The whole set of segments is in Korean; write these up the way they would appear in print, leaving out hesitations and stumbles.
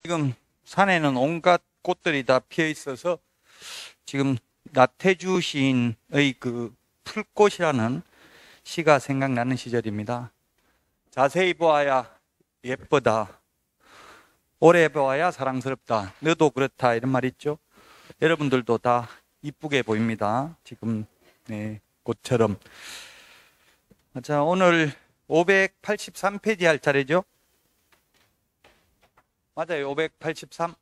지금 산에는 온갖 꽃들이 다 피어 있어서 지금 나태주 시인의 그 풀꽃이라는 시가 생각나는 시절입니다. 자세히 보아야 예쁘다. 오래 보아야 사랑스럽다. 너도 그렇다. 이런 말 있죠. 여러분들도 다 이쁘게 보입니다. 지금 꽃처럼. 자, 오늘 583페이지 할 차례죠. 맞아요. 583.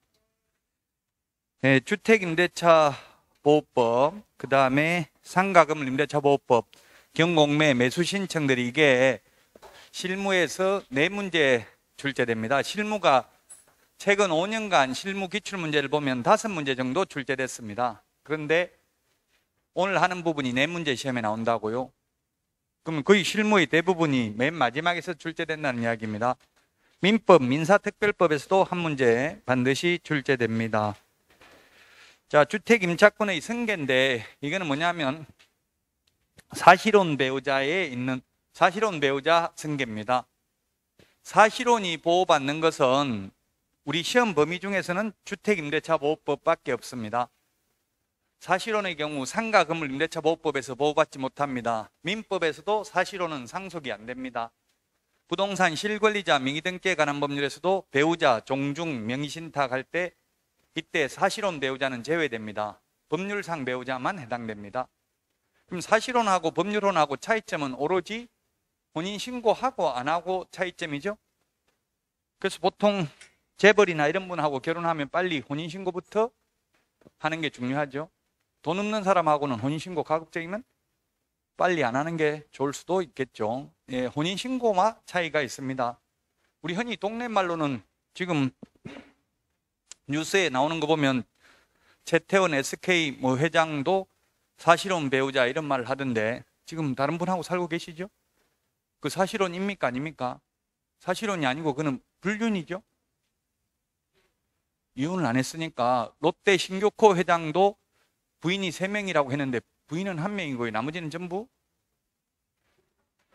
주택임대차 보호법, 그 다음에 상가금 임대차 보호법, 경공매 매수 신청들이 이게 실무에서 4문제 출제됩니다. 실무가 최근 5년간 실무 기출문제를 보면 5문제 정도 출제됐습니다. 그런데 오늘 하는 부분이 4문제 시험에 나온다고요? 그러면 거의 실무의 대부분이 맨 마지막에서 출제된다는 이야기입니다. 민법, 민사특별법에서도 한 문제 반드시 출제됩니다. 자, 주택임차권의 승계인데 이거는 뭐냐면 사실혼 배우자에 있는 사실혼 배우자 승계입니다. 사실혼이 보호받는 것은 우리 시험 범위 중에서는 주택임대차 보호법밖에 없습니다. 사실혼의 경우 상가건물 임대차 보호법에서 보호받지 못합니다. 민법에서도 사실혼은 상속이 안 됩니다. 부동산 실권리자 명의등기에 관한 법률에서도 배우자, 종중, 명의신탁할 때 이때 사실혼 배우자는 제외됩니다. 법률상 배우자만 해당됩니다. 그럼 사실혼하고 법률혼하고 차이점은 오로지 혼인신고하고 안 하고 차이점이죠. 그래서 보통 재벌이나 이런 분하고 결혼하면 빨리 혼인신고부터 하는 게 중요하죠. 돈 없는 사람하고는 혼인신고 가급적이면 빨리 안 하는 게 좋을 수도 있겠죠. 혼인신고와 차이가 있습니다. 우리 흔히 동네 말로는 지금 뉴스에 나오는 거 보면 최태원 SK 회장도 사실혼 배우자 이런 말을 하던데 지금 다른 분하고 살고 계시죠? 그 사실혼입니까? 아닙니까? 사실혼이 아니고 그는 불륜이죠? 이혼을 안 했으니까 롯데 신교코 회장도 부인이 3명이라고 했는데 부인은 1명이고요. 나머지는 전부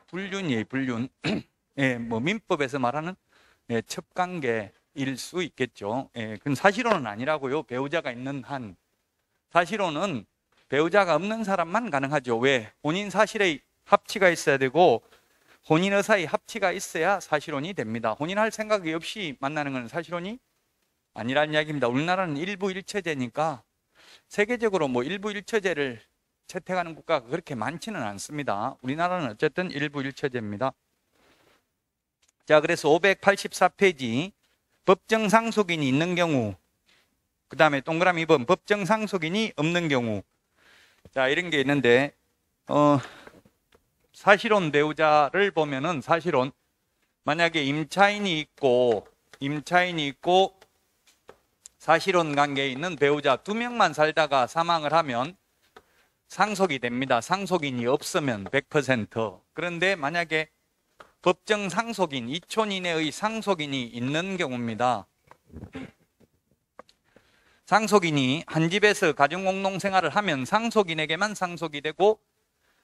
불륜이에요. 불륜. 민법에서 말하는 첩관계일 수 있겠죠. 그건 사실혼은 아니라고요. 배우자가 있는 한. 사실혼은 배우자가 없는 사람만 가능하죠. 왜? 혼인 사실의 합치가 있어야 되고 혼인 의사의 합치가 있어야 사실혼이 됩니다. 혼인할 생각이 없이 만나는 건 사실혼이 아니라는 이야기입니다. 우리나라는 일부일처제니까 세계적으로 일부일처제를 채택하는 국가가 그렇게 많지는 않습니다. 우리나라는 어쨌든 일부일처제입니다. 자, 그래서 584페이지 법정 상속인이 있는 경우, 그 다음에 동그라미 2번 법정 상속인이 없는 경우. 자, 이런 게 있는데 사실혼 배우자를 보면은 사실혼 만약에 임차인이 있고 사실혼 관계에 있는 배우자 2명만 살다가 사망을 하면 상속이 됩니다. 상속인이 없으면 100%. 그런데 만약에 법정 상속인, 이촌 이내의 상속인이 있는 경우입니다. 상속인이 한 집에서 가정공동생활을 하면 상속인에게만 상속이 되고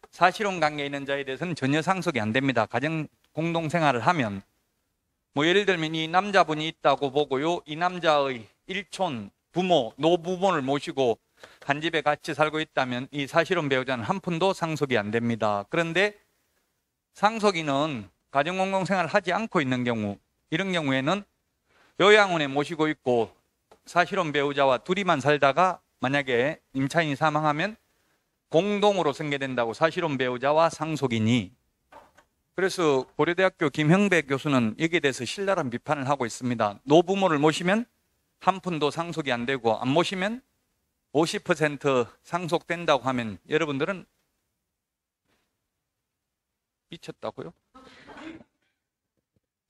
사실혼 관계에 있는 자에 대해서는 전혀 상속이 안 됩니다. 가정공동생활을 하면 예를 들면 이 남자분이 있다고 보고요. 이 남자의 일촌 부모, 노부모를 모시고 한 집에 같이 살고 있다면 이 사실혼 배우자는 한 푼도 상속이 안 됩니다. 그런데 상속인은 가정공동생활을 하지 않고 있는 경우, 이런 경우에는 요양원에 모시고 있고 사실혼 배우자와 둘이만 살다가 만약에 임차인이 사망하면 공동으로 승계된다고 사실혼 배우자와 상속인이. 그래서 고려대학교 김형배 교수는 여기에 대해서 신랄한 비판을 하고 있습니다. 노부모를 모시면 한 푼도 상속이 안 되고 안 모시면 50% 상속된다고 하면 여러분들은 미쳤다고요?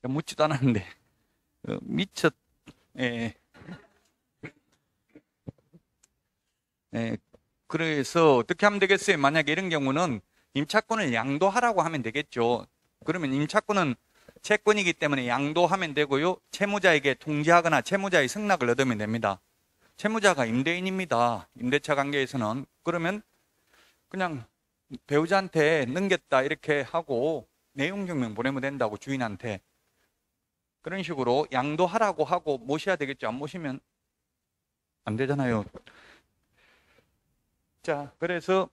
묻지도 않았는데 그래서 어떻게 하면 되겠어요? 만약에 이런 경우는 임차권을 양도하라고 하면 되겠죠. 그러면 임차권은 채권이기 때문에 양도하면 되고요. 채무자에게 통지하거나 채무자의 승낙을 얻으면 됩니다. 채무자가 임대인입니다. 임대차 관계에서는. 그러면 그냥 배우자한테 넘겼다 이렇게 하고 내용 증명 보내면 된다고 주인한테. 그런 식으로 양도하라고 하고 모셔야 되겠죠. 안 모시면 안 되잖아요. 자, 그래서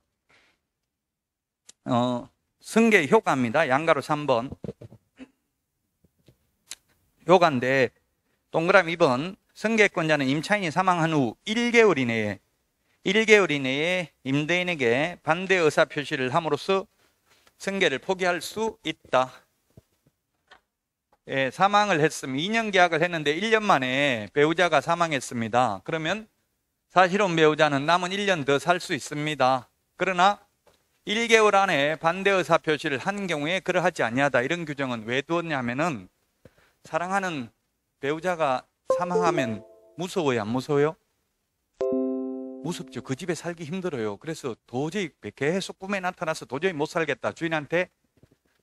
승계 효과입니다. 양가로 3번. 효과인데 동그라미 2번. 승계권자는 임차인이 사망한 후 1개월 이내에 임대인에게 반대 의사 표시를 함으로써 승계를 포기할 수 있다. 예, 사망을 했으면 2년 계약을 했는데 1년 만에 배우자가 사망했습니다. 그러면 사실혼 배우자는 남은 1년 더 살 수 있습니다. 그러나 1개월 안에 반대 의사 표시를 한 경우에 그러하지 아니하다. 이런 규정은 왜 두었냐면은 사랑하는 배우자가 사망하면 무서워요, 안 무서워요? 무섭죠. 그 집에 살기 힘들어요. 그래서 도저히 계속 꿈에 나타나서 도저히 못 살겠다. 주인한테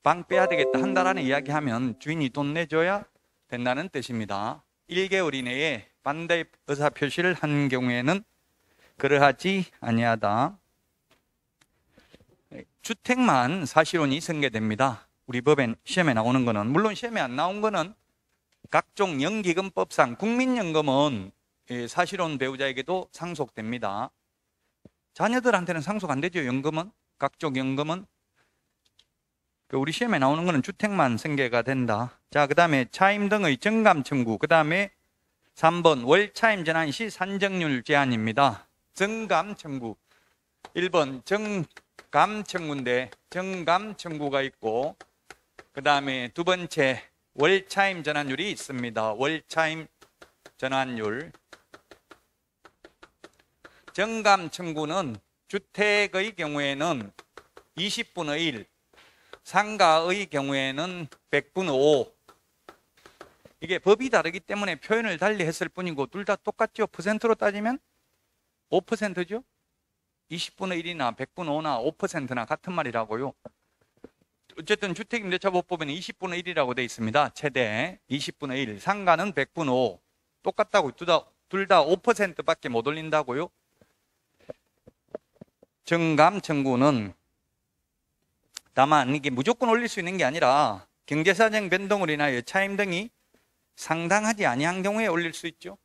방 빼야 되겠다. 한 달 안에 이야기하면 주인이 돈 내줘야 된다는 뜻입니다. 1개월 이내에 반대 의사 표시를 한 경우에는 그러하지 아니하다. 주택만 사실혼이 승계됩니다. 우리 법엔 시험에 나오는 거는, 물론 시험에 안 나온 거는 각종 연기금법상 국민연금은 사실혼 배우자에게도 상속됩니다. 자녀들한테는 상속 안 되죠. 연금은, 각종 연금은. 우리 시험에 나오는 거는 주택만 승계가 된다. 자, 그 다음에 차임 등의 정감 청구. 그 다음에 3번 월차임 전환 시 산정률 제한입니다. 정감 청구. 1번 정감 청구인데 정감 청구가 있고, 그 다음에 두 번째 월차임 전환율이 있습니다. 월차임 전환율. 정감 청구는 주택의 경우에는 20분의 1, 상가의 경우에는 100분의 5. 이게 법이 다르기 때문에 표현을 달리 했을 뿐이고 둘 다 똑같죠. 퍼센트로 따지면 5%죠. 20분의 1이나 100분의 5나 5%나 같은 말이라고요. 어쨌든 주택임대차보호법에는 20분의 1이라고 되어 있습니다. 최대 20분의 1. 상가는 100분의 5. 똑같다고. 둘 다 5%밖에 못 올린다고요. 정감 청구는 다만 이게 무조건 올릴 수 있는 게 아니라 경제사정 변동으로 인하여 차임 등이 상당하지 아니한 경우에 올릴 수 있죠.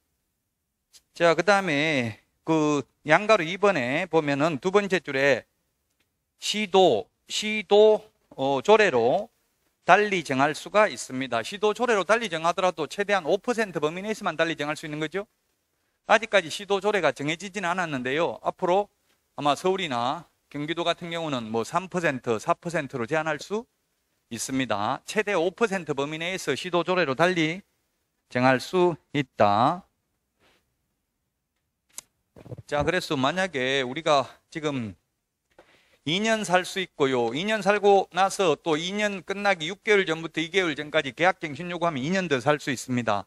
자, 그 다음에 그 양가로 2번에 보면은 두 번째 줄에 시도 조례로 달리 정할 수가 있습니다. 시도 조례로 달리 정하더라도 최대한 5% 범위 내에서만 달리 정할 수 있는 거죠. 아직까지 시도 조례가 정해지지는 않았는데요. 앞으로 아마 서울이나 경기도 같은 경우는 뭐 3%, 4%로 제한할 수 있습니다. 최대 5% 범위 내에서 시도 조례로 달리 정할 수 있다. 자, 그래서 만약에 우리가 지금 2년 살 수 있고요. 2년 살고 나서 또 2년 끝나기 6개월 전부터 2개월 전까지 계약갱신 요구하면 2년 더 살 수 있습니다.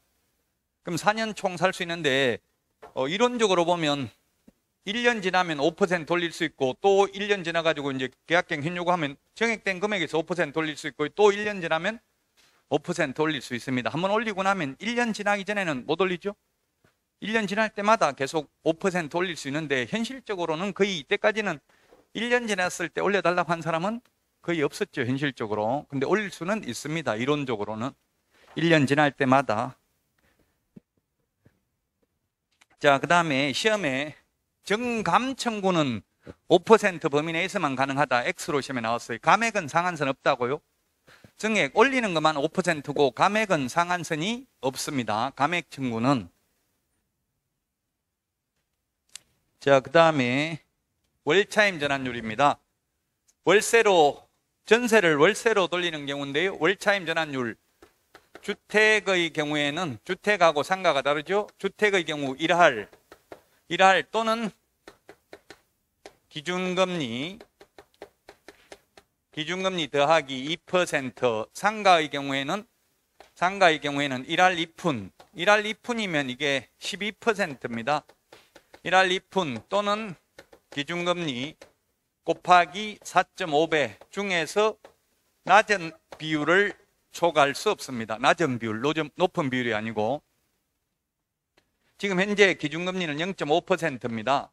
그럼 4년 총 살 수 있는데 이론적으로 보면 1년 지나면 5% 돌릴 수 있고 또 1년 지나가지고 이제 계약갱신 요구하면 정액된 금액에서 5% 돌릴 수 있고 또 1년 지나면 5% 올릴 수 있습니다. 한번 올리고 나면 1년 지나기 전에는 못 올리죠. 1년 지날 때마다 계속 5% 올릴 수 있는데 현실적으로는 거의 이때까지는 1년 지났을 때 올려달라고 한 사람은 거의 없었죠. 현실적으로. 근데 올릴 수는 있습니다. 이론적으로는 1년 지날 때마다. 자, 그 다음에 시험에 정감 청구는 5% 범위 내에서만 가능하다. X로 시험에 나왔어요. 감액은 상한선 없다고요. 정액 올리는 것만 5%고 감액은 상한선이 없습니다. 감액 청구는. 자, 그 다음에 월차임 전환율입니다. 전세를 월세로 돌리는 경우인데요. 월차임 전환율. 주택의 경우에는 주택하고 상가가 다르죠. 주택의 경우 1할 또는 기준금리 더하기 2%. 상가의 경우에는 1할 2푼. 1할 2푼이면 이게 12%입니다. 1할 2푼 또는 기준금리 곱하기 4.5배 중에서 낮은 비율을 초과할 수 없습니다. 낮은 비율, 높은 비율이 아니고. 지금 현재 기준금리는 0.5%입니다.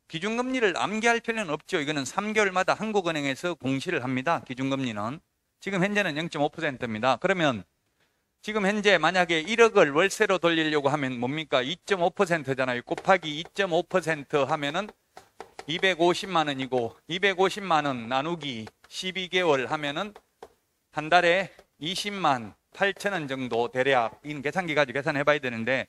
기준금리를 암기할 필요는 없죠. 이거는 3개월마다 한국은행에서 공시를 합니다. 기준금리는. 지금 현재는 0.5%입니다. 그러면 지금 현재 만약에 1억을 월세로 돌리려고 하면 뭡니까? 2.5%잖아요. 곱하기 2.5% 하면은 250만 원이고 250만 원 나누기 12개월 하면은 한 달에 20만 8천 원 정도 대략 이 계산기 가지고 계산해 봐야 되는데,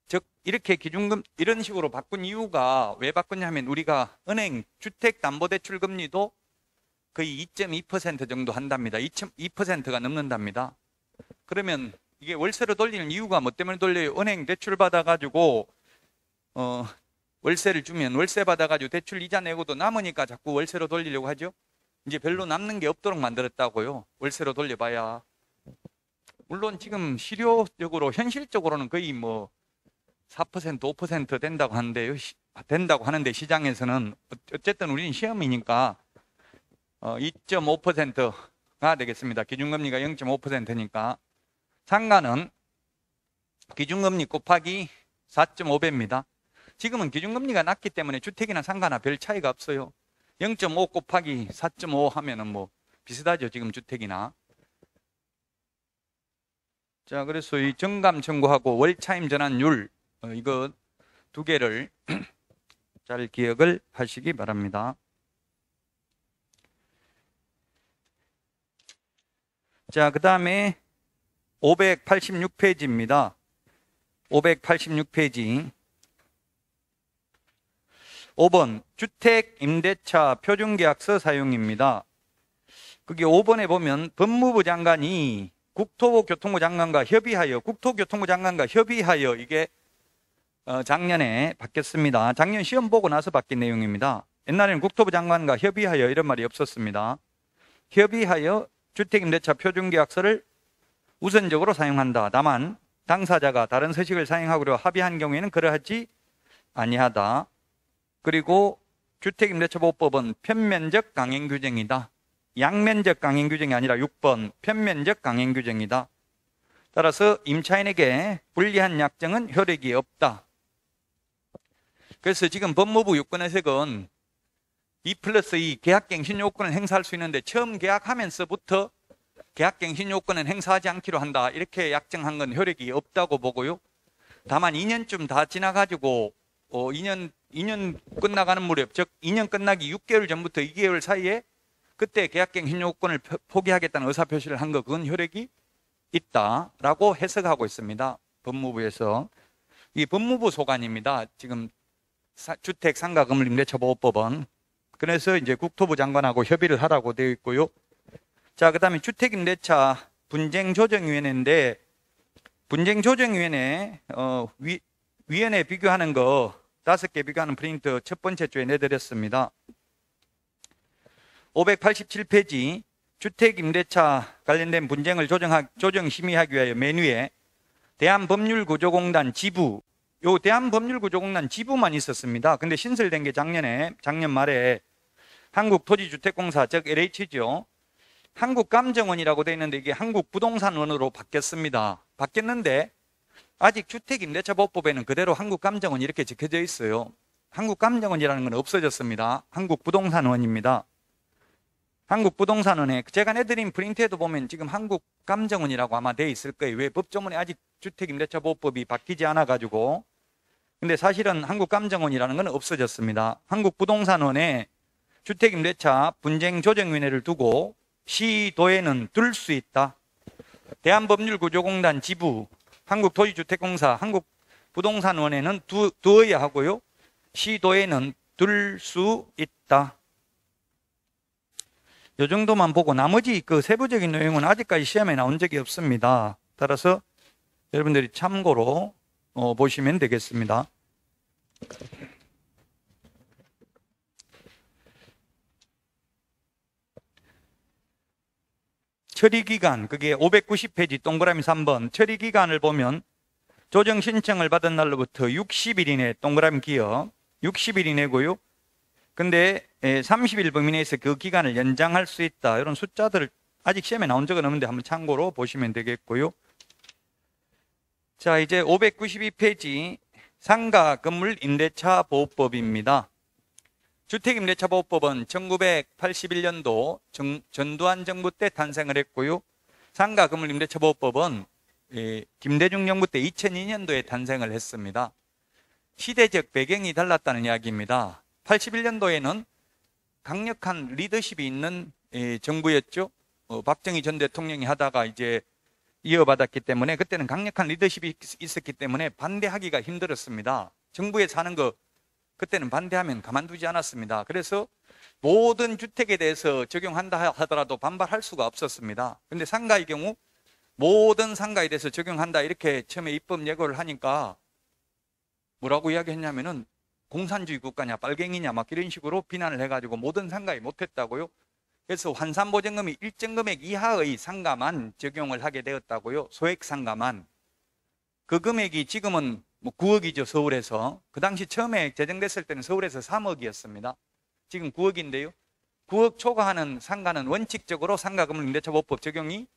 즉 이렇게 기준금 이런 식으로 바꾼 이유가 왜 바꾸냐면 우리가 은행 주택담보대출 금리도 거의 2.2% 정도 한답니다. 2.2%가 넘는답니다. 그러면 이게 월세로 돌리는 이유가 뭐 때문에 돌려요? 은행 대출 받아가지고 월세를 주면 월세 받아가지고 대출 이자 내고도 남으니까 자꾸 월세로 돌리려고 하죠. 이제 별로 남는 게 없도록 만들었다고요. 월세로 돌려봐야. 물론 지금 실효적으로 현실적으로는 거의 뭐 4% 5% 된다고 하는데요. 된다고 하는데 시장에서는 어쨌든 우리는 시험이니까 2.5%가 되겠습니다. 기준금리가 0.5%니까 상가는 기준금리 곱하기 4.5배입니다. 지금은 기준금리가 낮기 때문에 주택이나 상가나 별 차이가 없어요. 0.5 곱하기 4.5 하면은 뭐 비슷하죠. 지금 주택이나. 자, 그래서 이 정감 청구하고 월차임 전환율 이거 두 개를 잘 기억을 하시기 바랍니다. 자, 그 다음에 586페이지입니다. 586페이지. 5번 주택임대차 표준계약서 사용입니다. 거기 5번에 보면 법무부 장관이 국토교통부 장관과 협의하여 이게 작년에 바뀌었습니다. 작년 시험 보고 나서 바뀐 내용입니다. 옛날에는 국토부 장관과 협의하여 이런 말이 없었습니다. 협의하여 주택임대차 표준계약서를 우선적으로 사용한다. 다만 당사자가 다른 서식을 사용하기로 합의한 경우에는 그러하지 아니하다. 그리고 주택임대차보호법은 편면적 강행규정이다. 양면적 강행규정이 아니라 6번 편면적 강행규정이다. 따라서 임차인에게 불리한 약정은 효력이 없다. 그래서 지금 법무부 유권해석은 2+2 계약갱신 요건을 행사할 수 있는데 처음 계약하면서부터 계약갱신 요건은 행사하지 않기로 한다. 이렇게 약정한 건 효력이 없다고 보고요. 다만 2년쯤 다 지나가지고 2년 끝나가는 무렵, 즉 2년 끝나기 6개월 전부터 2개월 사이에 그때 계약갱신 요건을 포기하겠다는 의사표시를 한 거, 그건 효력이 있다라고 해석하고 있습니다. 법무부에서. 이 법무부 소관입니다. 지금 주택상가건물임대차보호법은. 그래서 이제 국토부 장관하고 협의를 하라고 되어 있고요. 자, 그 다음에 주택임대차 분쟁조정위원회인데, 분쟁조정위원회 위원회 비교하는 거 5개 비교하는 프린트 첫 번째 주에 내드렸습니다. 587페이지 주택임대차 관련된 분쟁을 조정심의하기 위하여 맨 위에 대한법률구조공단 지부, 요 대한법률구조공단 지부만 있었습니다. 근데 신설된 게 작년 말에 한국토지주택공사, 즉 LH죠. 한국감정원이라고 되어 있는데 이게 한국부동산원으로 바뀌었습니다. 바뀌었는데 아직 주택임대차보호법에는 그대로 한국감정원 이렇게 적혀져 있어요. 한국감정원이라는 건 없어졌습니다. 한국부동산원입니다. 한국부동산원에 제가 내드린 프린트에도 보면 지금 한국감정원이라고 아마 돼 있을 거예요. 왜? 법조문에 아직 주택임대차보호법이 바뀌지 않아가지고. 근데 사실은 한국감정원이라는 건 없어졌습니다. 한국부동산원에 주택임대차 분쟁조정위원회를 두고 시도에는 둘 수 있다. 대한법률구조공단 지부, 한국토지주택공사, 한국부동산원에는 두어야 하고요. 시도에는 둘 수 있다. 이 정도만 보고 나머지 그 세부적인 내용은 아직까지 시험에 나온 적이 없습니다. 따라서 여러분들이 참고로 보시면 되겠습니다. 처리기간, 그게 590페이지 동그라미 3번 처리기간을 보면 조정신청을 받은 날로부터 60일 이내 동그라미 기억 60일 이내고요. 근데 30일 범위 내에서 그 기간을 연장할 수 있다. 이런 숫자들을 아직 시험에 나온 적은 없는데 한번 참고로 보시면 되겠고요. 자, 이제 592페이지 상가 건물 임대차 보호법입니다. 주택임대차보호법은 1981년도 전두환 정부 때 탄생을 했고요. 상가 건물임대차보호법은 김대중 정부 때 2002년도에 탄생을 했습니다. 시대적 배경이 달랐다는 이야기입니다. 81년도에는 강력한 리더십이 있는 정부였죠. 박정희 전 대통령이 하다가 이제 이어받았기 때문에 그때는 강력한 리더십이 있었기 때문에 반대하기가 힘들었습니다. 정부에 사는 거 그때는 반대하면 가만두지 않았습니다. 그래서 모든 주택에 대해서 적용한다 하더라도 반발할 수가 없었습니다. 그런데 상가의 경우 모든 상가에 대해서 적용한다 이렇게 처음에 입법 예고를 하니까 뭐라고 이야기했냐면은 공산주의 국가냐 빨갱이냐 막 이런 식으로 비난을 해가지고 모든 상가에 못했다고요. 그래서 환산보증금이 일정 금액 이하의 상가만 적용을 하게 되었다고요. 소액 상가만. 그 금액이 지금은 뭐 9억이죠, 서울에서. 그 당시 처음에 제정됐을 때는 서울에서 3억이었습니다. 지금 9억인데요. 9억 초과하는 상가는 원칙적으로 상가건물임대차보호법 적용이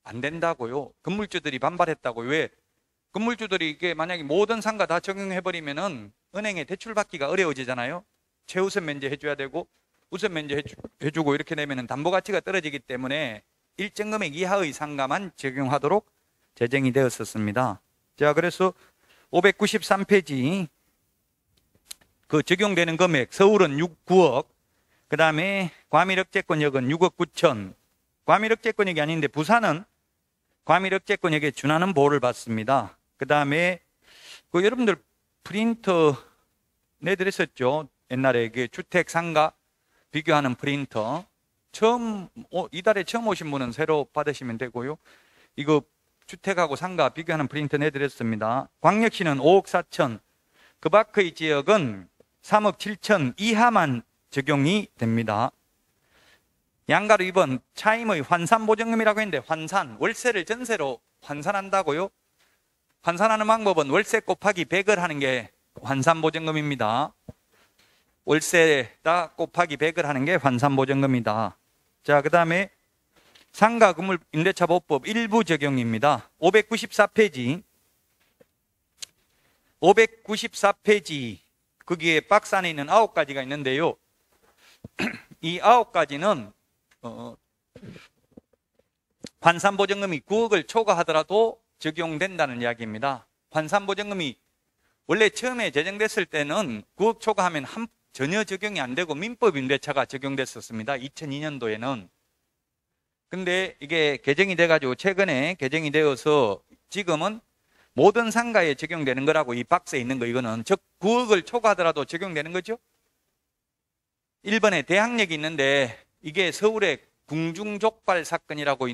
안 된다고요. 건물주들이 반발했다고요. 왜? 건물주들이 이게 만약에 모든 상가 다 적용해버리면은 은행에 대출 받기가 어려워지잖아요. 최우선 면제해줘야 되고 우선 면제해주고 이렇게 되면은 담보 가치가 떨어지기 때문에 일정 금액 이하의 상가만 적용하도록 제정이 되었었습니다. 자, 그래서 593페이지 그 적용되는 금액 서울은 9억, 그 다음에 과밀억제권역은 6억 9천. 과밀억제권역이 아닌데 부산은 과밀억제권역에 준하는 보호를 받습니다. 그 다음에 그 여러분들 프린터 내드렸었죠. 옛날에 그 주택 상가 비교하는 프린터. 이달에 처음 오신 분은 새로 받으시면 되고요. 이거 주택하고 상가 비교하는 프린터 내드렸습니다. 광역시는 5억 4천, 그 밖의 지역은 3억 7천 이하만 적용이 됩니다. 양가로 2번 차임의 환산보증금이라고 했는데 환산, 월세를 전세로 환산한다고요? 환산하는 방법은 월세 곱하기 100을 하는 게 환산보증금입니다. 월세다 곱하기 100을 하는 게 환산보증금이다. 자, 그 다음에 상가건물임대차보호법 일부 적용입니다. 594페이지. 594페이지. 거기에 박스 안에 있는 9가지가 있는데요. 이 9가지는 환산보증금이 9억을 초과하더라도 적용된다는 이야기입니다. 환산보증금이 원래 처음에 제정됐을 때는 9억 초과하면 전혀 적용이 안 되고 민법임대차가 적용됐었습니다. 2002년도에는. 근데 이게 개정이 돼가지고 최근에 개정이 되어서 지금은 모든 상가에 적용되는 거라고 이 박스에 있는 거 이거는 즉 9억을 초과하더라도 적용되는 거죠. 1번에 대항력이 있는데 이게 서울의 궁중족발 사건이라고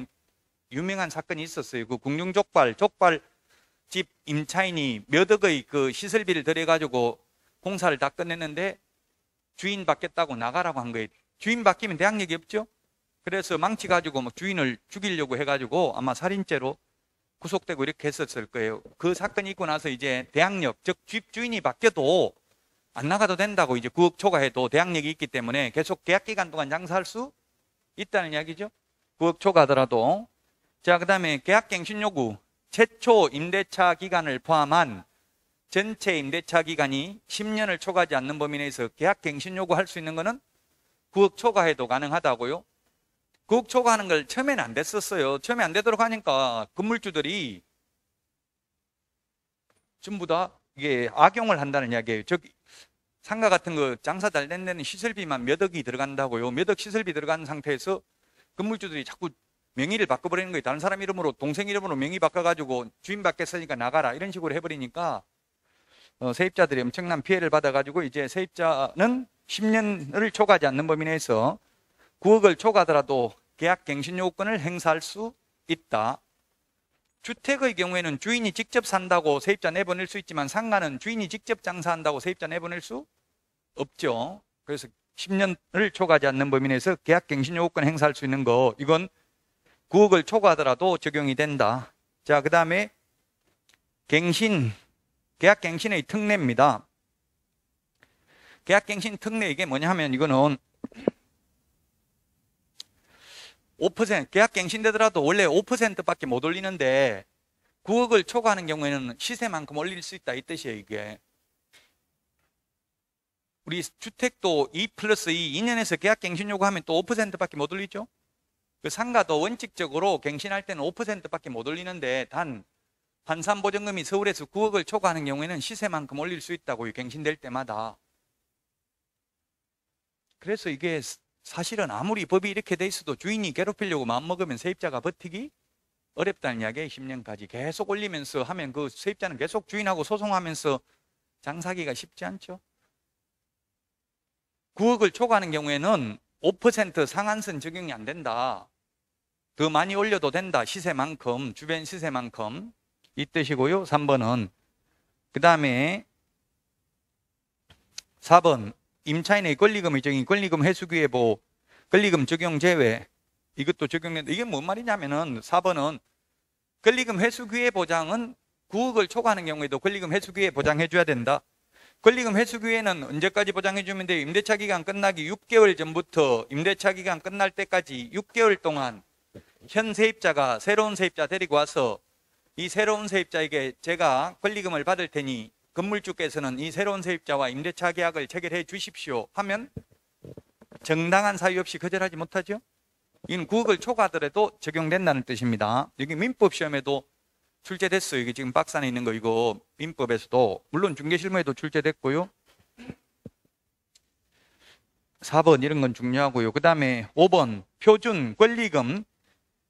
유명한 사건이 있었어요. 그 궁중족발, 족발집 임차인이 몇 억의 그 시설비를 들여가지고 공사를 다 끝냈는데 주인 받겠다고 나가라고 한 거예요. 주인 바뀌면 대항력이 없죠. 그래서 망치 가지고 막 주인을 죽이려고 해가지고 아마 살인죄로 구속되고 이렇게 했었을 거예요. 그 사건이 있고 나서 이제 대항력, 즉 집주인이 바뀌어도 안 나가도 된다고 이제 9억 초과해도 대항력이 있기 때문에 계속 계약 기간 동안 장사할 수 있다는 이야기죠. 9억 초과하더라도. 자, 그 다음에 계약갱신 요구. 최초 임대차 기간을 포함한 전체 임대차 기간이 10년을 초과하지 않는 범위 내에서 계약갱신 요구할 수 있는 거는 9억 초과해도 가능하다고요. 9억 초과하는 걸 처음에는 안 됐었어요. 처음에 안 되도록 하니까 건물주들이 전부 다 이게 악용을 한다는 이야기예요. 저기 상가 같은 거 장사 잘 된 데는 시설비만 몇 억이 들어간다고요. 몇 억 시설비 들어간 상태에서 건물주들이 자꾸 명의를 바꿔버리는 거예요. 다른 사람 이름으로, 동생 이름으로 명의 바꿔가지고 주인 바뀌었으니까 나가라 이런 식으로 해버리니까 세입자들이 엄청난 피해를 받아가지고 이제 세입자는 10년을 초과하지 않는 범위 내에서 9억을 초과하더라도 계약갱신요건을 행사할 수 있다. 주택의 경우에는 주인이 직접 산다고 세입자 내보낼 수 있지만 상가는 주인이 직접 장사한다고 세입자 내보낼 수 없죠. 그래서 10년을 초과하지 않는 범위 내에서 계약갱신요건 행사할 수 있는 거 이건 9억을 초과하더라도 적용이 된다. 자, 그 다음에 계약갱신의 특례입니다. 계약갱신 특례 이게 뭐냐 하면 이거는 5% 계약갱신되더라도 원래 5%밖에 못 올리는데 9억을 초과하는 경우에는 시세만큼 올릴 수 있다 이 뜻이에요. 이게 우리 주택도 2+2 2년에서 계약갱신 요구하면 또 5%밖에 못 올리죠. 그 상가도 원칙적으로 갱신할 때는 5%밖에 못 올리는데 단 환산보증금이 서울에서 9억을 초과하는 경우에는 시세만큼 올릴 수 있다고요. 갱신될 때마다. 그래서 이게 사실은 아무리 법이 이렇게 돼 있어도 주인이 괴롭히려고 마음먹으면 세입자가 버티기 어렵다는 이야기에 10년까지 계속 올리면서 하면 그 세입자는 계속 주인하고 소송하면서 장사하기가 쉽지 않죠. 9억을 초과하는 경우에는 5% 상한선 적용이 안 된다. 더 많이 올려도 된다. 시세만큼, 주변 시세만큼. 이 뜻이고요. 3번은. 그 다음에 4번. 임차인의 권리금의 정의, 권리금 회수기회보, 권리금 적용 제외. 이것도 적용된다. 이게 뭔 말이냐면은 4번은 권리금 회수기회 보장은 9억을 초과하는 경우에도 권리금 회수기회 보장해줘야 된다. 권리금 회수기회는 언제까지 보장해주면 돼요? 임대차 기간 끝나기 6개월 전부터 임대차 기간 끝날 때까지 6개월 동안 현 세입자가 새로운 세입자 데리고 와서 이 새로운 세입자에게 제가 권리금을 받을 테니 건물주께서는 이 새로운 세입자와 임대차 계약을 체결해 주십시오 하면 정당한 사유 없이 거절하지 못하죠. 이건 9억을 초과하더라도 적용된다는 뜻입니다. 여기 민법 시험에도 출제됐어요. 이게 지금 박스 안에 있는 거 이거 민법에서도 물론 중개실무에도 출제됐고요. 4번 이런 건 중요하고요. 그 다음에 5번 표준 권리금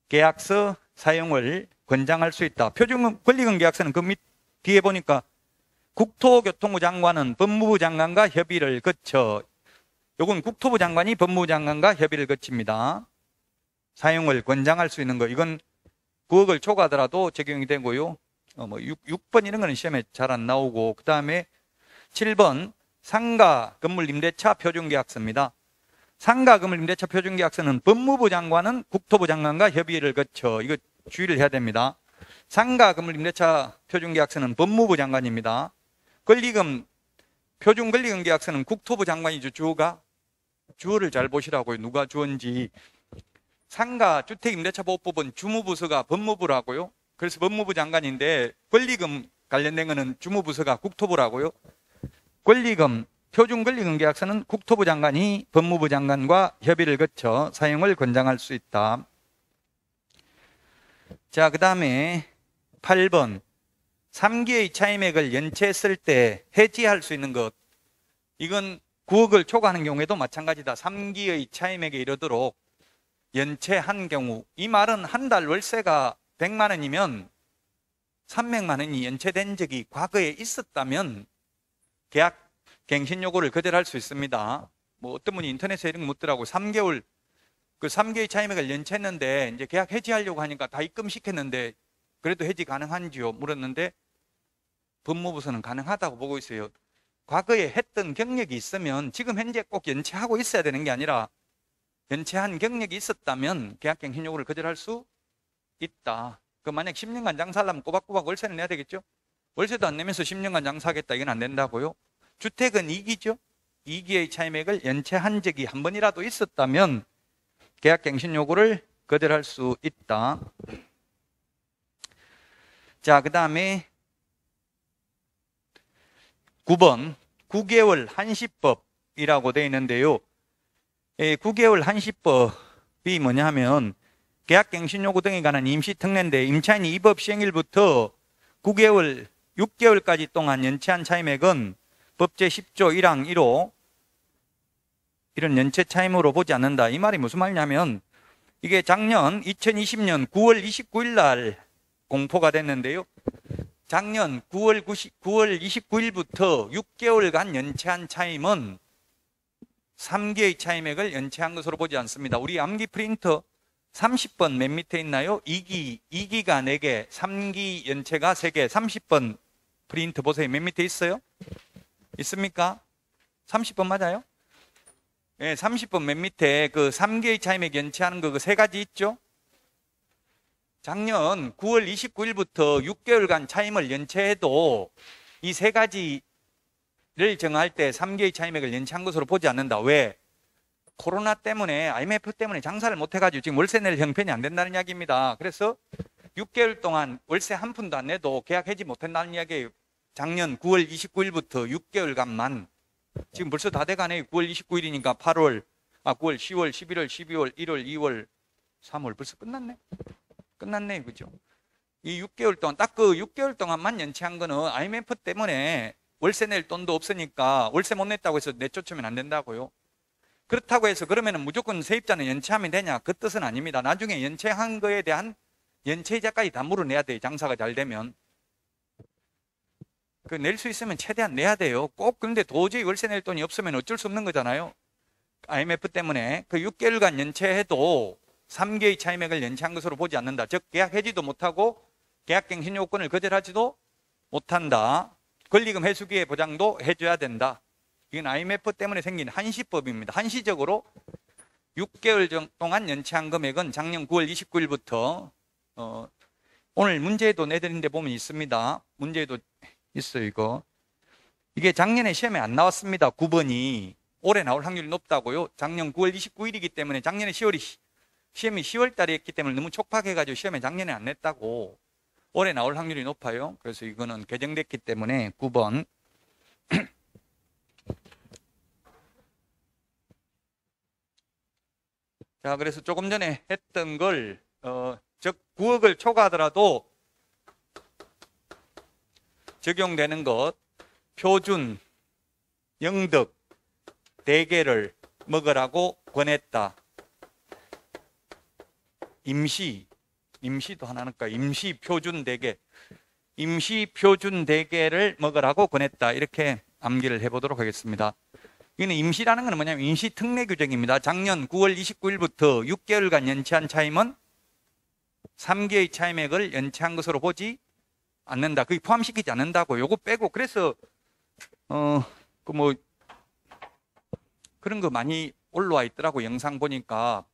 계약서 사용을 권장할 수 있다. 표준 권리금 계약서는 그 밑 뒤에 보니까 국토교통부 장관은 법무부 장관과 협의를 거쳐. 요건 국토부 장관이 법무부 장관과 협의를 거칩니다. 사용을 권장할 수 있는 거. 이건 9억을 초과하더라도 적용이 되고요. 6번 이런 거는 시험에 잘 안 나오고. 그 다음에 7번 상가 건물 임대차 표준계약서입니다. 상가 건물 임대차 표준계약서는 법무부 장관은 국토부 장관과 협의를 거쳐. 이거 주의를 해야 됩니다. 상가 건물 임대차 표준계약서는 법무부 장관입니다. 권리금 표준 권리금 계약서는 국토부 장관이죠. 주어가. 주어를 잘 보시라고요. 누가 주어인지. 상가 주택임대차보호법은 주무부서가 법무부라고요. 그래서 법무부 장관인데 권리금 관련된 거는 주무부서가 국토부라고요. 권리금 표준 권리금 계약서는 국토부 장관이 법무부 장관과 협의를 거쳐 사용을 권장할 수 있다. 자, 그 다음에 8번 3기의 차임액을 연체했을 때 해지할 수 있는 것. 이건 9억을 초과하는 경우에도 마찬가지다. 3기의 차임액에 이르도록 연체한 경우. 이 말은 한 달 월세가 100만 원이면 300만 원이 연체된 적이 과거에 있었다면 계약 갱신 요구를 거절할 수 있습니다. 뭐 어떤 분이 인터넷에 이런 거 묻더라고요. 3개월 그 3개의 차임액을 연체했는데 이제 계약 해지하려고 하니까 다 입금시켰는데 그래도 해지 가능한지요? 물었는데 법무부서는 가능하다고 보고 있어요. 과거에 했던 경력이 있으면 지금 현재 꼭 연체하고 있어야 되는 게 아니라 연체한 경력이 있었다면 계약갱신 요구를 거절할 수 있다. 그 만약 10년간 장사하려면 꼬박꼬박 월세는 내야 되겠죠? 월세도 안 내면서 10년간 장사하겠다. 이건 안 된다고요. 주택은 2기죠. 2기의 차임액을 연체한 적이 한 번이라도 있었다면 계약갱신 요구를 거절할 수 있다. 자, 그 다음에 9번 9개월 한시법이라고 되어 있는데요. 9개월 한시법이 뭐냐 하면 계약갱신 요구 등에 관한 임시특례인데 임차인이 이 법 시행일부터 9개월, 6개월까지 동안 연체한 차임액은 법제 10조 1항 1호 이런 연체 차임으로 보지 않는다. 이 말이 무슨 말이냐면 이게 작년 2020년 9월 29일 날 공포가 됐는데요. 작년 9월 29일부터 6개월간 연체한 차임은 3기의 차임액을 연체한 것으로 보지 않습니다. 우리 암기 프린터 30번 맨 밑에 있나요? 2기가 4개, 3기 연체가 3개, 30번 프린트 보세요. 맨 밑에 있어요? 있습니까? 30번 맞아요? 네, 30번 맨 밑에 그 3기의 차임액 연체하는 거 그 3가지 있죠? 작년 9월 29일부터 6개월간 차임을 연체해도 이 3가지를 정할 때 3기의 차임액을 연체한 것으로 보지 않는다. 왜? 코로나 때문에 IMF 때문에 장사를 못해가지고 지금 월세 낼 형편이 안 된다는 이야기입니다. 그래서 6개월 동안 월세 한 푼도 안 내도 계약 해지 못한다는 이야기예요. 작년 9월 29일부터 6개월간만. 지금 벌써 다 돼가네요. 9월 29일이니까 9월, 10월, 11월, 12월, 1월, 2월, 3월 벌써 끝났네. 끝났네, 그죠? 이 6개월 동안, 딱 그 6개월 동안만 연체한 거는 IMF 때문에 월세 낼 돈도 없으니까 월세 못 냈다고 해서 내쫓으면 안 된다고요. 그렇다고 해서 그러면은 무조건 세입자는 연체하면 되냐? 그 뜻은 아닙니다. 나중에 연체한 거에 대한 연체이자까지 다 물어내야 돼요. 장사가 잘 되면. 그 낼 수 있으면 최대한 내야 돼요. 꼭 근데 도저히 월세 낼 돈이 없으면 어쩔 수 없는 거잖아요. IMF 때문에 그 6개월간 연체해도 3개의 차임액을 연체한 것으로 보지 않는다. 즉 계약 해지도 못하고 계약갱신 요건을 거절하지도 못한다. 권리금 회수기의 보장도 해줘야 된다. 이건 IMF 때문에 생긴 한시법입니다. 한시적으로 6개월 동안 연체한 금액은 작년 9월 29일부터 오늘 문제도 내드린 데 보면 있습니다. 문제도 있어요. 이게 작년에 시험에 안 나왔습니다. 9번이 올해 나올 확률이 높다고요. 작년 9월 29일이기 때문에 작년에 시험이 10월 달에 했기 때문에 너무 촉박해가지고 시험에 작년에 안 냈다고 올해 나올 확률이 높아요. 그래서 이거는 개정됐기 때문에 9번 자, 그래서 조금 전에 했던 걸 즉 9억을 초과하더라도 적용되는 것 표준 영덕 대게를 먹으라고 권했다. 임시도 하나 넣을까? 임시 표준 대게. 임시 표준 대게를 먹으라고 권했다. 이렇게 암기를 해보도록 하겠습니다. 이는 임시라는 것은 뭐냐면 임시 특례 규정입니다. 작년 9월 29일부터 6개월간 연체한 차임은 3개의 차임액을 연체한 것으로 보지 않는다. 그게 포함시키지 않는다고. 요거 빼고. 그래서 그런 거 많이 올라와 있더라고. 영상 보니까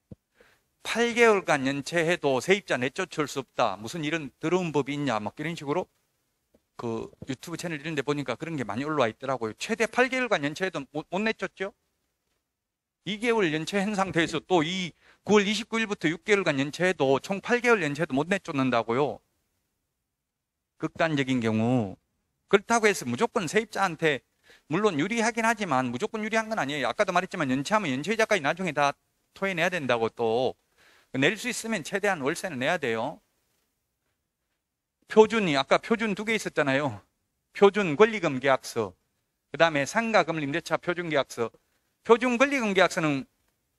8개월간 연체해도 세입자 내쫓을 수 없다. 무슨 이런 더러운 법이 있냐. 막 이런 식으로 그 유튜브 채널 이런 데 보니까 그런 게 많이 올라와 있더라고요. 최대 8개월간 연체해도 못 내쫓죠? 2개월 연체한 상태에서 또 이 9월 29일부터 6개월간 연체해도 총 8개월 연체해도 못 내쫓는다고요. 극단적인 경우. 그렇다고 해서 무조건 세입자한테 물론 유리하긴 하지만 무조건 유리한 건 아니에요. 아까도 말했지만 연체하면 연체이자까지 나중에 다 토해내야 된다고 또 낼 수 있으면 최대한 월세는 내야 돼요. 표준이 아까 표준 2개 있었잖아요. 표준 권리금 계약서, 그 다음에 상가금을 임대차 표준 계약서. 표준 권리금 계약서는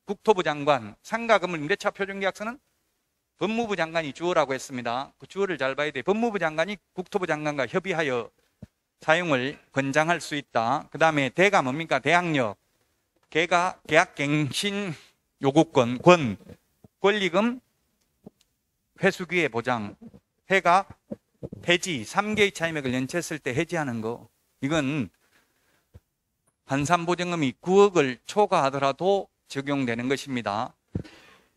국토부 장관, 상가금을 임대차 표준 계약서는 법무부 장관이 주어라고 했습니다. 그 주어를 잘 봐야 돼요. 법무부 장관이 국토부 장관과 협의하여 사용을 권장할 수 있다. 그 다음에 대가 뭡니까? 대항력, 계약갱신 요구권, 권리금 회수기의 보장, 해가 해지, 3개의 차임액을 연체했을 때 해지하는 거. 이건 환산보증금이 9억을 초과하더라도 적용되는 것입니다.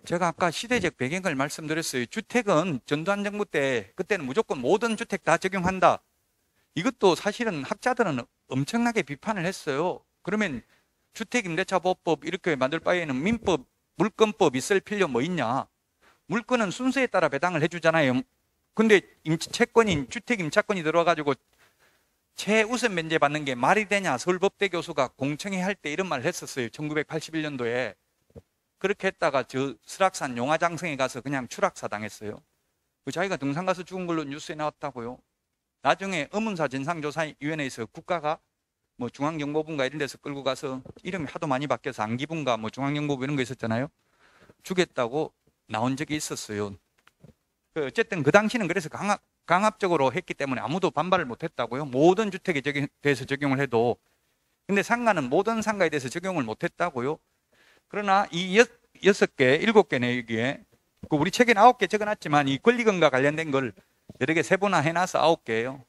제가 아까 시대적 배경을 말씀드렸어요. 주택은 전두환 정부 때 그때는 무조건 모든 주택 다 적용한다. 이것도 사실은 학자들은 엄청나게 비판을 했어요. 그러면 주택임대차보호법 이렇게 만들 바에는 민법, 물권법 있을 필요 뭐 있냐. 물권은 순서에 따라 배당을 해주잖아요. 근데 채권인 주택임차권이 들어가지고 최우선 면제 받는 게 말이 되냐. 서울법대 교수가 공청회 할 때 이런 말을 했었어요. 1981년도에. 그렇게 했다가 저 설악산 용화장성에 가서 그냥 추락사 당했어요. 그 자기가 등산 가서 죽은 걸로 뉴스에 나왔다고요. 나중에 의문사 진상조사위원회에서 국가가 뭐 중앙정보부인가 이런 데서 끌고 가서 이름이 하도 많이 바뀌어서 안기부인가 뭐 중앙정보부 이런 거 있었잖아요. 죽였다고 나온 적이 있었어요. 어쨌든 그 당시는 그래서 강압적으로 했기 때문에 아무도 반발을 못 했다고요. 모든 주택에 대해서 적용을 해도. 근데 상가는 모든 상가에 대해서 적용을 못 했다고요. 그러나 이 6개, 7개네 여기에. 우리 책에는 9개 적어놨지만 이 권리금과 관련된 걸 여러 개 세분화해놔서 9개예요.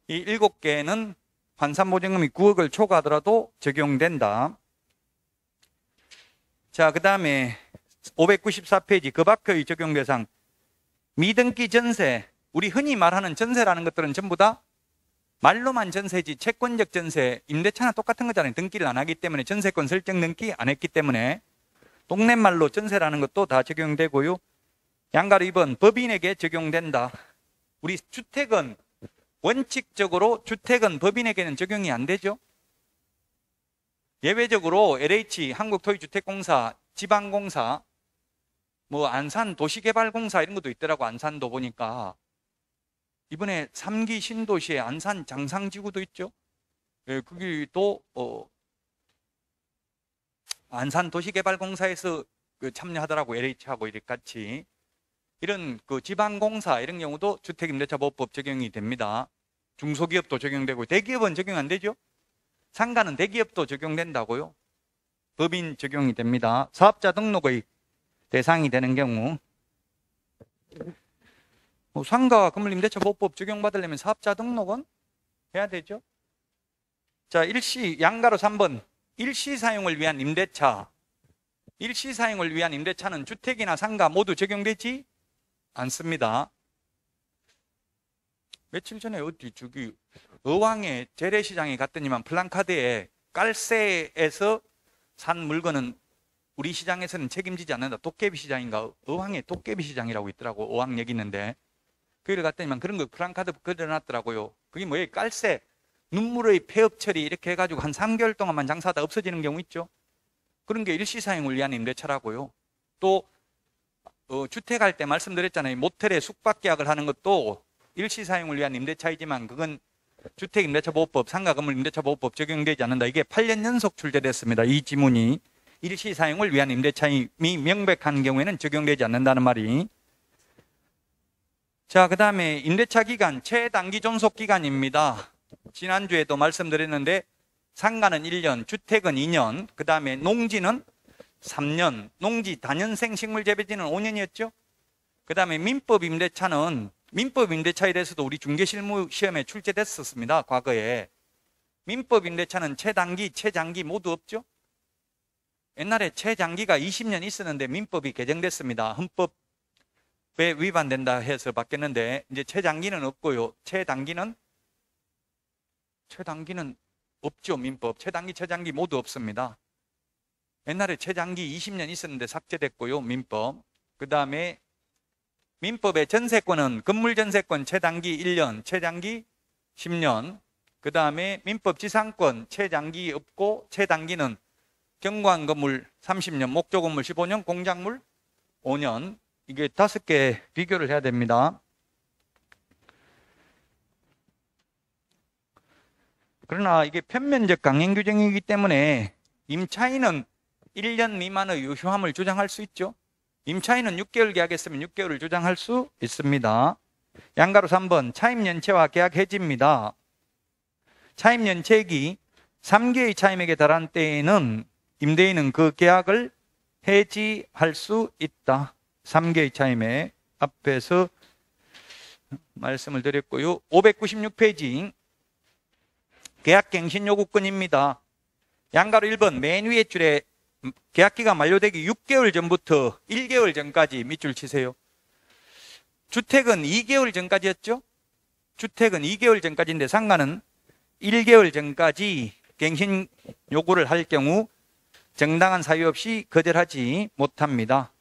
이 7개는 환산보증금이 9억을 초과하더라도 적용된다. 자, 그 다음에 594페이지 그 밖의 적용 대상. 미등기 전세. 우리 흔히 말하는 전세라는 것들은 전부 다 말로만 전세지 채권적 전세, 임대차나 똑같은 거잖아요. 등기를 안 하기 때문에 전세권 설정 등기 안 했기 때문에 동네 말로 전세라는 것도 다 적용되고요. 양가로 2번 법인에게 적용된다. 우리 주택은 원칙적으로 주택은 법인에게는 적용이 안 되죠. 예외적으로 LH, 한국토지주택공사, 지방공사 뭐 안산 도시개발공사 이런 것도 있더라고. 안산도 보니까 이번에 3기 신도시에 안산 장상지구도 있죠. 예, 거기도 안산 도시개발공사에서 참여하더라고. LH하고 이렇게 같이. 이런 그 지방공사 이런 경우도 주택임대차보호법 적용이 됩니다. 중소기업도 적용되고 대기업은 적용 안 되죠. 상가는 대기업도 적용된다고요. 법인 적용이 됩니다. 사업자 등록의 대상이 되는 경우 상가 건물임대차보호법 적용받으려면 사업자 등록은 해야 되죠. 자, 양가로 3번 일시 사용을 위한 임대차. 일시 사용을 위한 임대차는 주택이나 상가 모두 적용되지 않습니다. 며칠 전에 어디 어왕에 재래시장에 갔더니만 플랜카드에 깔세에서 산 물건은 우리 시장에서는 책임지지 않는다. 도깨비 시장인가? 어왕에 도깨비 시장이라고 있더라고. 어왕역 있는데 거기를 갔더니만 그런 거 플랜카드 그려놨더라고요. 그게 뭐예요? 깔세 눈물의 폐업 처리 이렇게 해가지고 한 3개월 동안만 장사하다 없어지는 경우 있죠. 그런 게 일시 사용을 위한 임대차라고요. 또 주택할 때 말씀드렸잖아요. 모텔에 숙박 계약을 하는 것도 일시 사용을 위한 임대차이지만 그건 주택임대차보호법, 상가건물임대차보호법 적용되지 않는다. 이게 8년 연속 출제됐습니다. 이 지문이 일시 사용을 위한 임대차임이 명백한 경우에는 적용되지 않는다는 말이. 자, 그 다음에 임대차 기간, 최단기 존속 기간입니다. 지난주에도 말씀드렸는데 상가는 1년, 주택은 2년, 그 다음에 농지는 3년, 농지 단연생 식물재배지는 5년이었죠. 그 다음에 민법 임대차에 대해서도 우리 중개실무 시험에 출제됐었습니다. 과거에. 민법 임대차는 최단기, 최장기 모두 없죠. 옛날에 최장기가 20년 있었는데 민법이 개정됐습니다. 헌법에 위반된다 해서 바뀌었는데 이제 최장기는 없고요. 최단기는 없죠. 민법. 최단기, 최장기 모두 없습니다. 옛날에 최장기 20년 있었는데 삭제됐고요. 민법. 그 다음에 민법의 전세권은 건물전세권 최단기 1년, 최장기 10년. 그 다음에 민법 지상권 최장기 없고 최단기는 경관 건물 30년, 목조 건물 15년, 공작물 5년. 이게 5개 비교를 해야 됩니다. 그러나 이게 편면적 강행 규정이기 때문에 임차인은 1년 미만의 유효함을 주장할 수 있죠. 임차인은 6개월 계약했으면 6개월을 주장할 수 있습니다. 양가로 3번 차임연체와 계약 해지입니다. 차임연체액이 3개의 차임액에 달한 때에는 임대인은 그 계약을 해지할 수 있다. 3개의 차임액 앞에서 말씀을 드렸고요. 596페이지 계약갱신요구권입니다. 양가로 1번 맨 위에 줄에 계약기간 만료되기 6개월 전부터 1개월 전까지 밑줄 치세요. 주택은 2개월 전까지였죠? 주택은 2개월 전까지인데 상가는 1개월 전까지 갱신 요구를 할 경우 정당한 사유 없이 거절하지 못합니다.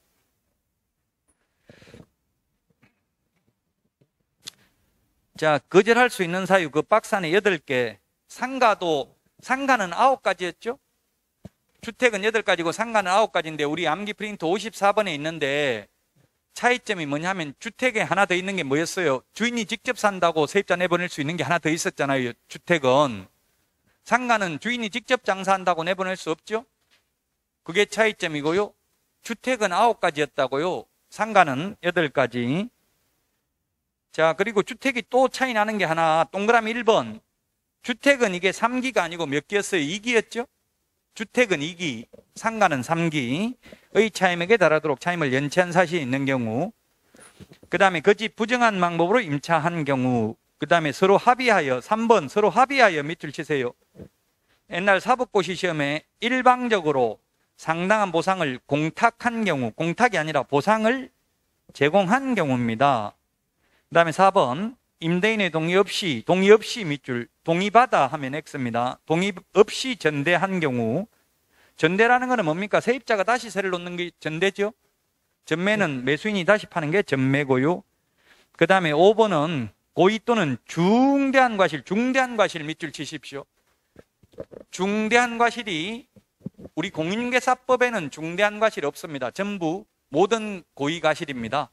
자, 거절할 수 있는 사유 그 박스 안에 8개. 상가는 9가지였죠? 주택은 8가지고 상가는 9가지인데 우리 암기 프린트 54번에 있는데 차이점이 뭐냐면 주택에 하나 더 있는 게 뭐였어요? 주인이 직접 산다고 세입자 내보낼 수 있는 게 하나 더 있었잖아요. 주택은. 상가는 주인이 직접 장사한다고 내보낼 수 없죠? 그게 차이점이고요. 주택은 9가지였다고요. 상가는 8가지. 자, 그리고 주택이 또 차이 나는 게 하나. 동그라미 1번. 주택은 이게 3기가 아니고 몇 기였어요? 2기였죠? 주택은 2기, 상가는 3기의 차임액에 달하도록 차임을 연체한 사실이 있는 경우, 그 다음에 거짓 부정한 방법으로 임차한 경우, 그 다음에 서로 합의하여, 3번 서로 합의하여 밑줄 치세요. 옛날 사법고시 시험에 일방적으로 상당한 보상을 공탁한 경우, 공탁이 아니라 보상을 제공한 경우입니다. 그 다음에 4번 임대인의 동의 없이 밑줄, 동의받아 하면 X입니다. 동의 없이 전대한 경우, 전대라는 것은 뭡니까? 세입자가 다시 세를 놓는 게 전대죠. 전매는 매수인이 다시 파는 게 전매고요. 그 다음에 5번은 고의 또는 중대한 과실 밑줄 치십시오. 중대한 과실이 우리 공인중개사법에는 중대한 과실이 없습니다. 전부 모든 고의가실입니다.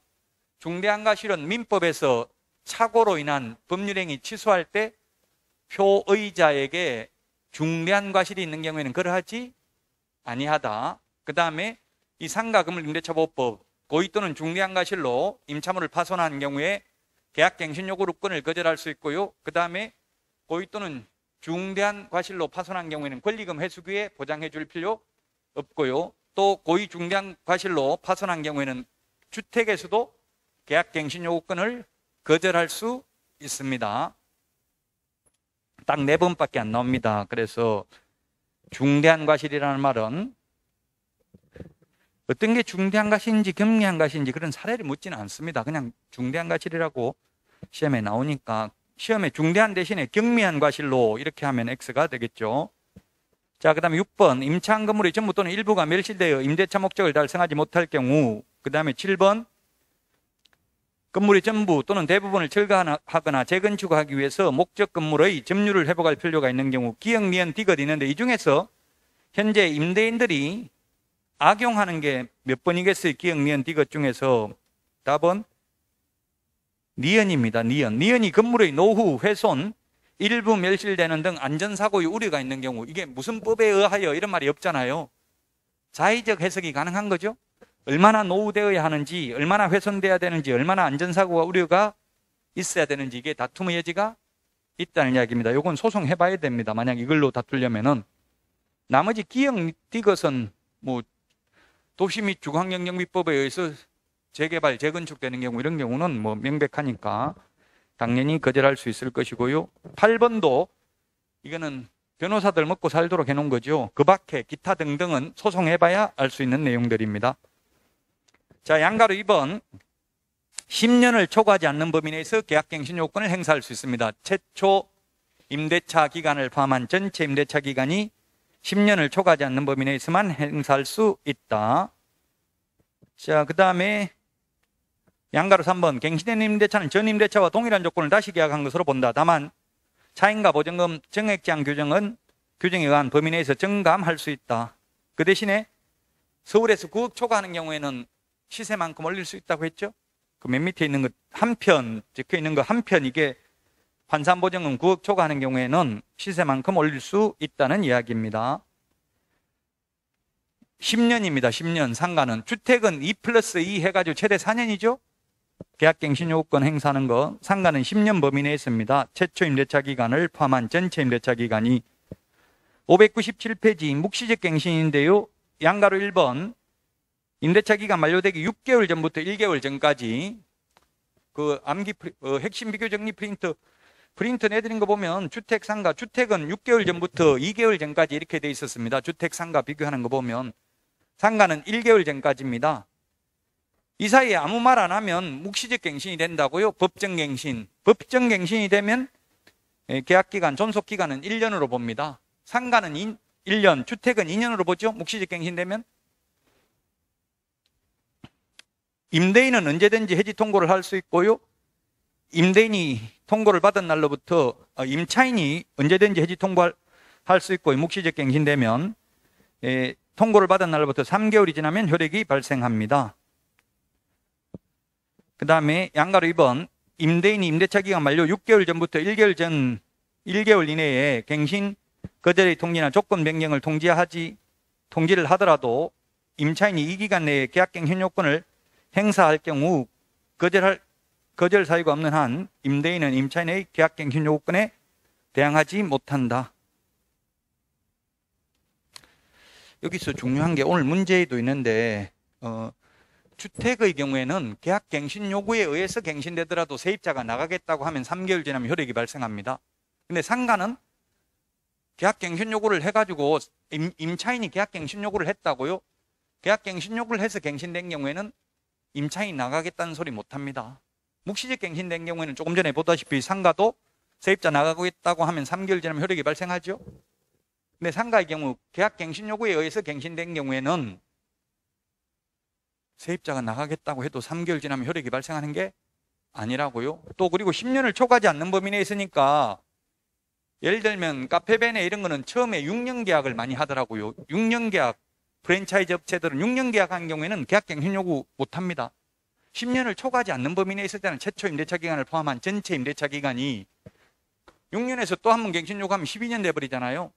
중대한 과실은 민법에서 착오로 인한 법률행위 취소할 때 표의자에게 중대한 과실이 있는 경우에는 그러하지 아니하다. 그 다음에 이 상가금융임대차보호법 고의 또는 중대한 과실로 임차물을 파손한 경우에 계약갱신 요구권을 거절할 수 있고요. 그 다음에 고의 또는 중대한 과실로 파손한 경우에는 권리금 회수기에 보장해 줄 필요 없고요. 또 고의 중대한 과실로 파손한 경우에는 주택에서도 계약갱신 요구권을 거절할 수 있습니다. 딱 4번밖에 안 나옵니다. 그래서 중대한 과실이라는 말은 어떤 게 중대한 과실인지 경미한 과실인지 그런 사례를 묻지는 않습니다. 그냥 중대한 과실이라고 시험에 나오니까 시험에 중대한 대신에 경미한 과실로 이렇게 하면 X가 되겠죠. 자, 그 다음에 6번 임차한 건물의 전부 또는 일부가 멸실되어 임대차 목적을 달성하지 못할 경우. 그 다음에 7번 건물의 전부 또는 대부분을 철거하거나 재건축하기 위해서 목적 건물의 점유를 회복할 필요가 있는 경우. 기역, 니은, 디귿 있는데 이 중에서 현재 임대인들이 악용하는 게 몇 번이겠어요? 기역, 니은, 디귿 중에서 답은 니은입니다. 니은이 건물의 노후, 훼손, 일부 멸실되는 등 안전사고의 우려가 있는 경우. 이게 무슨 법에 의하여 이런 말이 없잖아요. 자의적 해석이 가능한 거죠. 얼마나 노후되어야 하는지, 얼마나 훼손돼야 되는지, 얼마나 안전사고와 우려가 있어야 되는지 이게 다툼의 여지가 있다는 이야기입니다. 이건 소송해봐야 됩니다. 만약 이걸로 다투려면은. 나머지 기역, 디귿은 뭐 도시 및 주거환경정비법에 의해서 재개발, 재건축되는 경우 이런 경우는 뭐 명백하니까 당연히 거절할 수 있을 것이고요. 8번도 이거는 변호사들 먹고 살도록 해놓은 거죠. 그 밖에 기타 등등은 소송해봐야 알 수 있는 내용들입니다. 자, 양가로 2번 10년을 초과하지 않는 범위 내에서 계약갱신 요건을 행사할 수 있습니다. 최초 임대차 기간을 포함한 전체 임대차 기간이 10년을 초과하지 않는 범위 내에서만 행사할 수 있다. 자, 그 다음에 양가로 3번 갱신된 임대차는 전 임대차와 동일한 조건을 다시 계약한 것으로 본다. 다만 차임과 보증금 정액 제한 규정에 의한 범위 내에서 정감할 수 있다. 그 대신에 서울에서 9억 초과하는 경우에는 시세만큼 올릴 수 있다고 했죠. 그 맨 밑에 있는 것 한 편 적혀 있는 거 한 편 이게 환산보증금 9억 초과하는 경우에는 시세만큼 올릴 수 있다는 이야기입니다. 10년입니다. 10년 상가는. 주택은 2+2 해가지고 최대 4년이죠. 계약갱신 요구권 행사하는 거. 상가는 10년 범위 내에 있습니다. 최초 임대차 기간을 포함한 전체 임대차 기간이. 597페이지 묵시적 갱신인데요. 양가로 1번 임대차 기간 만료되기 6개월 전부터 1개월 전까지 그 암기 핵심 비교 정리 프린트 내드린 거 보면 주택 상가, 주택은 6개월 전부터 2개월 전까지 이렇게 돼 있었습니다. 주택 상가 비교하는 거 보면 상가는 1개월 전까지입니다. 이 사이에 아무 말 안 하면 묵시적 갱신이 된다고요. 법정 갱신이 되면 계약기간, 존속기간은 1년으로 봅니다. 상가는 1년, 주택은 2년으로 보죠. 묵시적 갱신되면. 임대인은 언제든지 해지 통고를 할 수 있고요. 임대인이 통고를 받은 날로부터 임차인이 언제든지 해지 통고할 수 있고 묵시적 갱신되면 통고를 받은 날로부터 3개월이 지나면 효력이 발생합니다. 그 다음에 양가로 2번 임대인이 임대차 기간 만료 6개월 전부터 1개월 이내에 갱신 거절의 통지나 조건 변경을 통지를 하더라도 임차인이 이 기간 내에 계약갱신 요건을 행사할 경우 거절 사유가 없는 한 임대인은 임차인의 계약갱신 요건에 대항하지 못한다. 여기서 중요한 게 오늘 문제에도 있는데 주택의 경우에는 계약갱신 요구에 의해서 갱신되더라도 세입자가 나가겠다고 하면 3개월 지나면 효력이 발생합니다. 근데 상가는 계약갱신 요구를 해가지고 임차인이 계약갱신 요구를 했다고요? 계약갱신 요구를 해서 갱신된 경우에는 임차인이 나가겠다는 소리 못합니다. 묵시적 갱신된 경우에는 조금 전에 보다시피 상가도 세입자 나가고 있다고 하면 3개월 지나면 효력이 발생하죠. 근데 상가의 경우 계약갱신 요구에 의해서 갱신된 경우에는 세입자가 나가겠다고 해도 3개월 지나면 효력이 발생하는 게 아니라고요. 또 그리고 10년을 초과하지 않는 범위 내에 있으니까 예를 들면 카페베네 이런 거는 처음에 6년 계약을 많이 하더라고요. 6년 계약 프랜차이즈 업체들은 6년 계약한 경우에는 계약갱신 요구 못합니다. 10년을 초과하지 않는 범위 내에 있을 때는 최초 임대차 기간을 포함한 전체 임대차 기간이 6년에서 또 한 번 갱신 요구하면 12년 돼버리잖아요.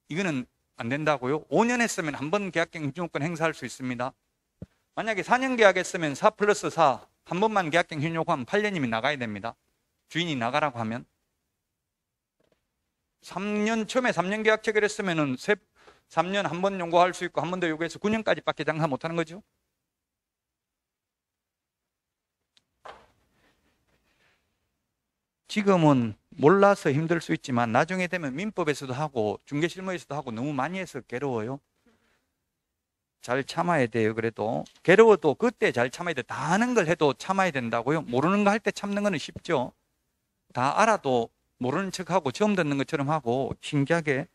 이거는 안 된다고요. 5년 했으면 한 번 계약갱신 요건 행사할 수 있습니다. 만약에 4년 계약했으면 4 플러스 4, 한 번만 계약갱신 요구하면 8년이면 나가야 됩니다. 주인이 나가라고 하면. 3년, 처음에 3년 계약 체결했으면은 3년 한 번 요구할 수 있고 한 번 더 요구해서 9년까지 밖에 장사 못 하는 거죠. 지금은 몰라서 힘들 수 있지만 나중에 되면 민법에서도 하고 중개실무에서도 하고 너무 많이 해서 괴로워요. 잘 참아야 돼요. 그래도 괴로워도 그때 잘 참아야 돼. 다 아는 걸 해도 참아야 된다고요. 모르는 거 할 때 참는 거는 쉽죠. 다 알아도 모르는 척하고 처음 듣는 것처럼 하고 신기하게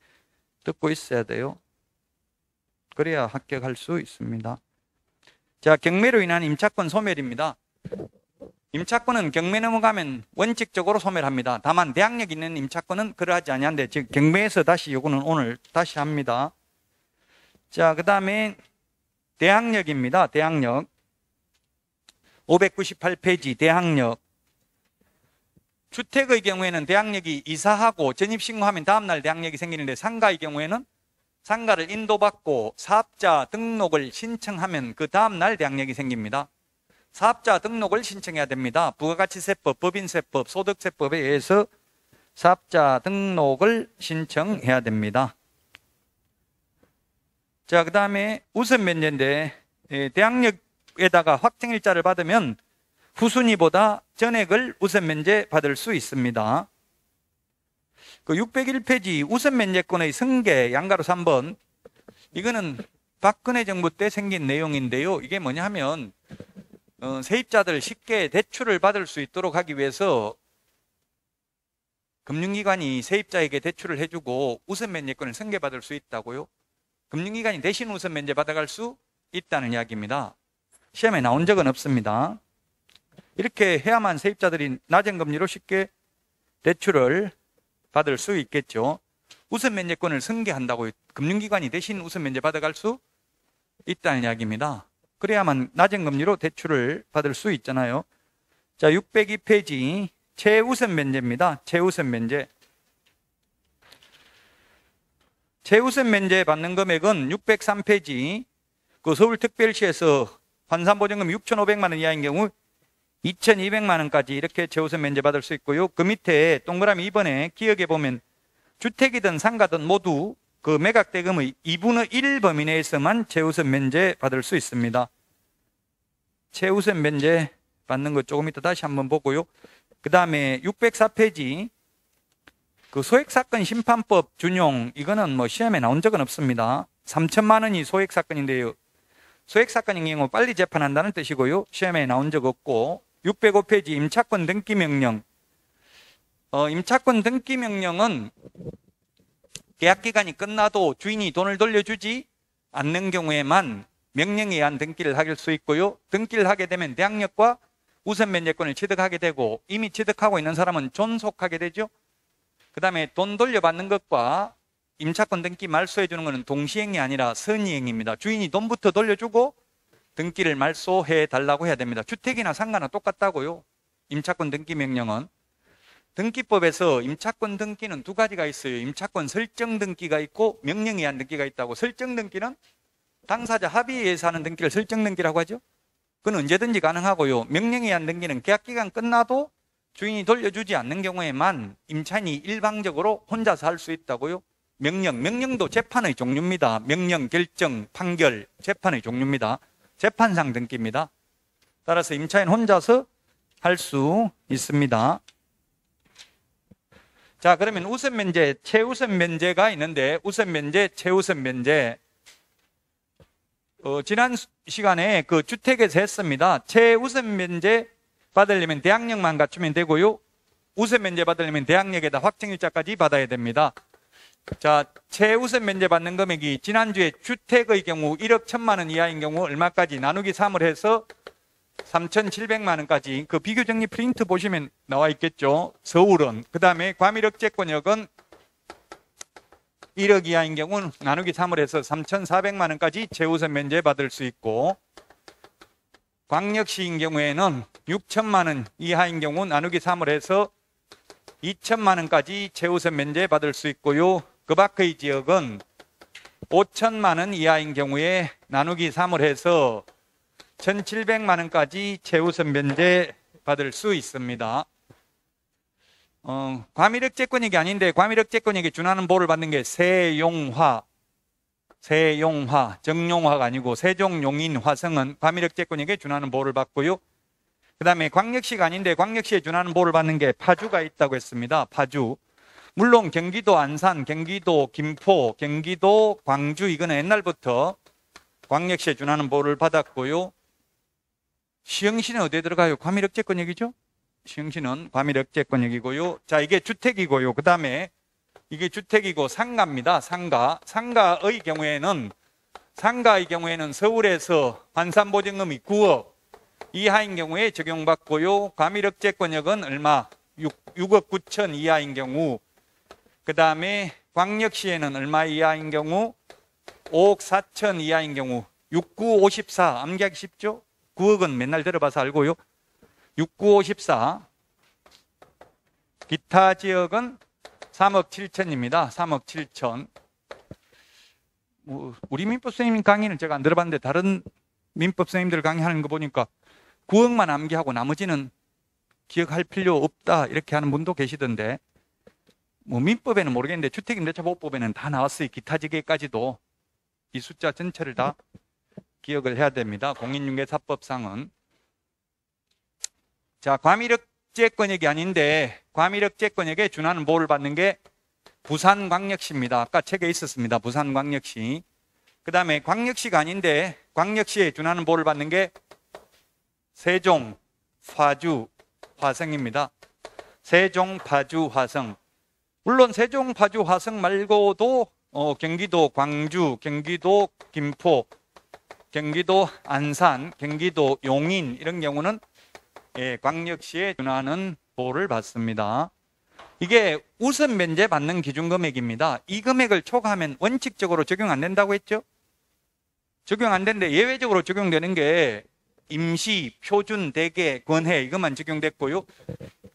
듣고 있어야 돼요. 그래야 합격할 수 있습니다. 자, 경매로 인한 임차권 소멸입니다. 임차권은 경매 넘어가면 원칙적으로 소멸합니다. 다만 대항력 있는 임차권은 그러하지 아니한데 즉 경매에서 다시 요거는 오늘 다시 합니다. 자, 그 다음에 대항력입니다. 대항력 598페이지 대항력. 주택의 경우에는 대항력이 이사하고 전입신고하면 다음날 대항력이 생기는데 상가의 경우에는 상가를 인도받고 사업자 등록을 신청하면 그 다음날 대항력이 생깁니다. 사업자 등록을 신청해야 됩니다. 부가가치세법, 법인세법, 소득세법에 의해서 사업자 등록을 신청해야 됩니다. 자, 그 다음에 우선 면제인데 대항력에다가 확정일자를 받으면 후순위보다 전액을 우선 면제 받을 수 있습니다. 그 601페이지 우선 면제권의 승계 양가로 3번 이거는 박근혜 정부 때 생긴 내용인데요. 이게 뭐냐 하면 세입자들 쉽게 대출을 받을 수 있도록 하기 위해서 금융기관이 세입자에게 대출을 해주고 우선 면제권을 승계받을 수 있다고요. 금융기관이 대신 우선 면제 받아갈 수 있다는 이야기입니다. 시험에 나온 적은 없습니다. 이렇게 해야만 세입자들이 낮은 금리로 쉽게 대출을 받을 수 있겠죠. 우선 면제권을 승계한다고 금융기관이 대신 우선 면제 받아갈 수 있다는 이야기입니다. 그래야만 낮은 금리로 대출을 받을 수 있잖아요. 자, 602페이지 최우선 면제입니다. 최우선 면제. 최우선 면제 받는 금액은 603페이지 그 서울특별시에서 환산보증금 6,500만 원 이하인 경우 2,200만 원까지 이렇게 최우선 면제 받을 수 있고요. 그 밑에 동그라미 2번에 기억해 보면 주택이든 상가든 모두 그 매각대금의 2분의 1 범위 내에서만 최우선 면제 받을 수 있습니다. 최우선 면제 받는 거 조금 이따 다시 한번 보고요. 그 다음에 604페이지 그 소액사건 심판법 준용 이거는 뭐 시험에 나온 적은 없습니다. 3천만 원이 소액사건인데요. 소액사건인 경우 빨리 재판한다는 뜻이고요. 시험에 나온 적 없고 605페이지 임차권 등기 명령. 임차권 등기 명령은 계약기간이 끝나도 주인이 돈을 돌려주지 않는 경우에만 명령에 의한 등기를 할 수 있고요. 등기를 하게 되면 대항력과 우선 면제권을 취득하게 되고 이미 취득하고 있는 사람은 존속하게 되죠. 그 다음에 돈 돌려받는 것과 임차권 등기 말소해 주는 것은 동시행이 아니라 선이행입니다. 주인이 돈부터 돌려주고 등기를 말소해 달라고 해야 됩니다. 주택이나 상가나 똑같다고요. 임차권 등기 명령은. 등기법에서 임차권 등기는 두 가지가 있어요. 임차권 설정 등기가 있고 명령에 의한 등기가 있다고. 설정 등기는 당사자 합의에 의해서 하는 등기를 설정 등기라고 하죠. 그건 언제든지 가능하고요. 명령에 의한 등기는 계약기간 끝나도 주인이 돌려주지 않는 경우에만 임차인이 일방적으로 혼자서 할 수 있다고요. 명령도 재판의 종류입니다. 명령, 결정, 판결, 재판의 종류입니다. 재판상 등기입니다. 따라서 임차인 혼자서 할 수 있습니다. 자, 그러면 우선 면제, 최우선 면제가 있는데 우선 면제, 최우선 면제. 지난 시간에 그 주택에서 했습니다. 최우선 면제 받으려면 대항력만 갖추면 되고요. 우선 면제 받으려면 대항력에다 확정일자까지 받아야 됩니다. 자, 최우선 면제 받는 금액이 지난주에 주택의 경우 1억 1천만 원 이하인 경우 얼마까지 나누기 3을 해서 3,700만 원까지 그 비교 정리 프린트 보시면 나와 있겠죠. 서울은. 그 다음에 과밀억제권역은 1억 이하인 경우는 나누기 3을 해서 3,400만 원까지 최우선 면제 받을 수 있고, 광역시인 경우에는 6천만 원 이하인 경우 나누기 3을 해서 2천만 원까지 최우선 면제 받을 수 있고요. 그 밖의 지역은 5천만 원 이하인 경우에 나누기 3을 해서 1,700만 원까지 최우선 면제 받을 수 있습니다. 과밀억제권익이 아닌데 과밀억제권익에 준하는 보호를 받는 게 세용화, 정용화가 아니고 세종용인 화성은 과밀억제권익에 준하는 보호를 받고요. 그 다음에 광역시가 아닌데 광역시에 준하는 보호를 받는 게 파주가 있다고 했습니다. 파주. 물론 경기도 안산, 경기도 김포, 경기도 광주 이거는 옛날부터 광역시에 준하는 보호를 받았고요. 시흥시는 어디에 들어가요? 과밀억제권익이죠? 시흥시는 과밀억제권익이고요. 자, 이게 주택이고요. 그 다음에 이게 주택이고 상가입니다. 상가의 경우에는 서울에서 환산보증금이 9억 이하인 경우에 적용받고요. 과밀억제권역은 얼마? 6억 9천 이하인 경우. 그 다음에 광역시에는 얼마 이하인 경우? 5억 4천 이하인 경우. 6954 암기하기 쉽죠? 9억은 맨날 들어봐서 알고요. 6954. 기타 지역은 3억 7천입니다. 3억 7천. 우리 민법 선생님 강의는 제가 안 들어봤는데 다른 민법 선생님들 강의하는 거 보니까 9억만 암기하고 나머지는 기억할 필요 없다 이렇게 하는 분도 계시던데, 뭐 민법에는 모르겠는데 주택임대차보호법에는 다 나왔어요. 기타 지역까지도 이 숫자 전체를 다 기억을 해야 됩니다. 공인중개사법상은. 자, 과밀억제권역이 아닌데 과밀억제권역에 준하는 보호를 받는 게 부산광역시입니다. 아까 책에 있었습니다. 부산광역시. 그 다음에 광역시가 아닌데 광역시에 준하는 보호를 받는 게 세종, 파주, 화성입니다. 세종, 파주, 화성. 물론 세종, 파주, 화성 말고도 경기도 광주, 경기도 김포, 경기도 안산, 경기도 용인 이런 경우는 광역시에 준하는 보호를 받습니다. 이게 우선 면제 받는 기준 금액입니다. 이 금액을 초과하면 원칙적으로 적용 안 된다고 했죠? 적용 안 되는데 예외적으로 적용되는 게 임시, 표준, 대개, 권해 이것만 적용됐고요.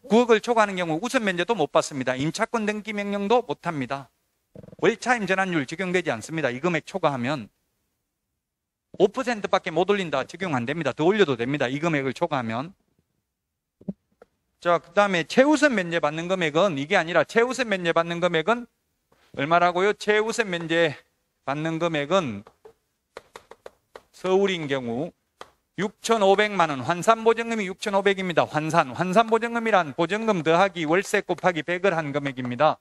9억을 초과하는 경우 우선 면제도 못 받습니다. 임차권 등기 명령도 못 합니다. 월차임 전환율 적용되지 않습니다. 이 금액 초과하면 5%밖에 못 올린다. 적용 안 됩니다. 더 올려도 됩니다. 이 금액을 초과하면. 자, 그 다음에 최우선 면제 받는 금액은 이게 아니라 최우선 면제 받는 금액은 얼마라고요? 최우선 면제 받는 금액은 서울인 경우 6,500만 원, 환산보증금이 6,500입니다. 환산보증금이란 보증금 더하기 월세 곱하기 100을 한 금액입니다.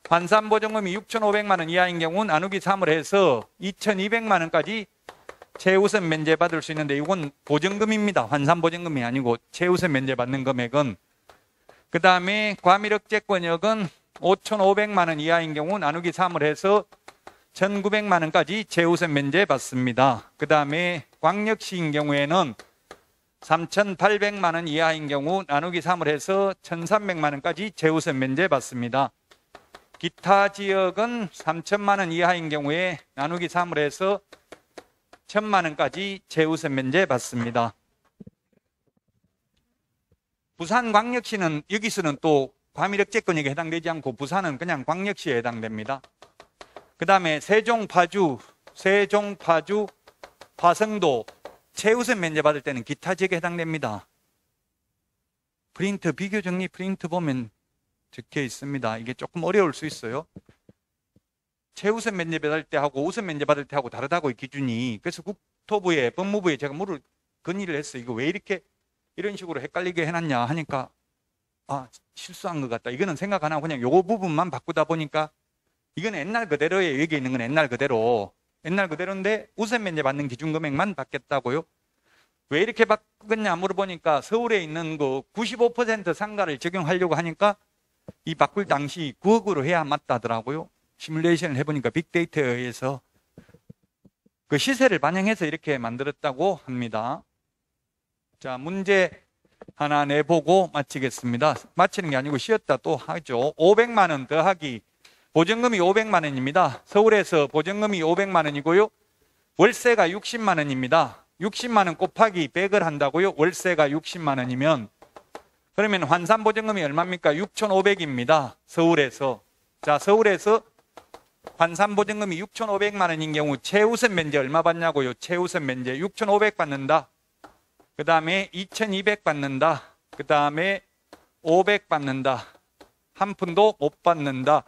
환산보증금이 6,500만 원 이하인 경우 나누기 3을 해서 2,200만 원까지 최우선 면제 받을 수 있는데 이건 보증금입니다. 환산보증금이 아니고 최우선 면제 받는 금액은. 그 다음에 과밀억제권역은 5,500만 원 이하인 경우 나누기 3을 해서 1,900만 원까지 최우선 면제 받습니다. 그 다음에 광역시인 경우에는 3,800만 원 이하인 경우 나누기 3을 해서 1,300만 원까지 최우선 면제 받습니다. 기타 지역은 3천만 원 이하인 경우에 나누기 3을 해서 1,000만 원까지 최우선 면제 받습니다. 부산광역시는 여기서는 또 과밀억제권역에 해당되지 않고 부산은 그냥 광역시에 해당됩니다. 그 다음에 세종, 파주, 화성도 최우선 면제 받을 때는 기타 지역에 해당됩니다. 프린트, 비교 정리 프린트 보면 적혀 있습니다. 이게 조금 어려울 수 있어요. 최우선 면제 받을 때하고 우선 면제 받을 때하고 다르다고 이 기준이. 그래서 국토부에, 법무부에 제가 건의를 했어요. 이거 왜 이렇게 이런 식으로 헷갈리게 해놨냐 하니까 실수한 것 같다. 이거는 생각 안 하고 그냥 요거 부분만 바꾸다 보니까 이건 옛날 그대로예요. 여기 있는 건 옛날 그대로인데 우선 면제 받는 기준 금액만 바뀌었다고요. 왜 이렇게 바꿨냐 물어보니까 서울에 있는 그 95% 상가를 적용하려고 하니까 이 바꿀 당시 9억으로 해야 맞다더라고요. 시뮬레이션을 해보니까 빅데이터에 의해서 그 시세를 반영해서 이렇게 만들었다고 합니다. 자, 문제 하나 내보고 마치겠습니다. 마치는 게 아니고 쉬었다 또 하죠. 500만 원 더하기 보증금이 500만 원입니다. 서울에서 보증금이 500만 원이고요. 월세가 60만 원입니다. 60만 원 곱하기 100을 한다고요. 월세가 60만 원이면 그러면 환산 보증금이 얼마입니까? 6,500입니다. 서울에서. 자, 서울에서 환산 보증금이 6,500만 원인 경우 최우선 면제 얼마 받냐고요? 최우선 면제 6,500 받는다. 그 다음에 2,200 받는다. 그 다음에 500 받는다. 한 푼도 못 받는다.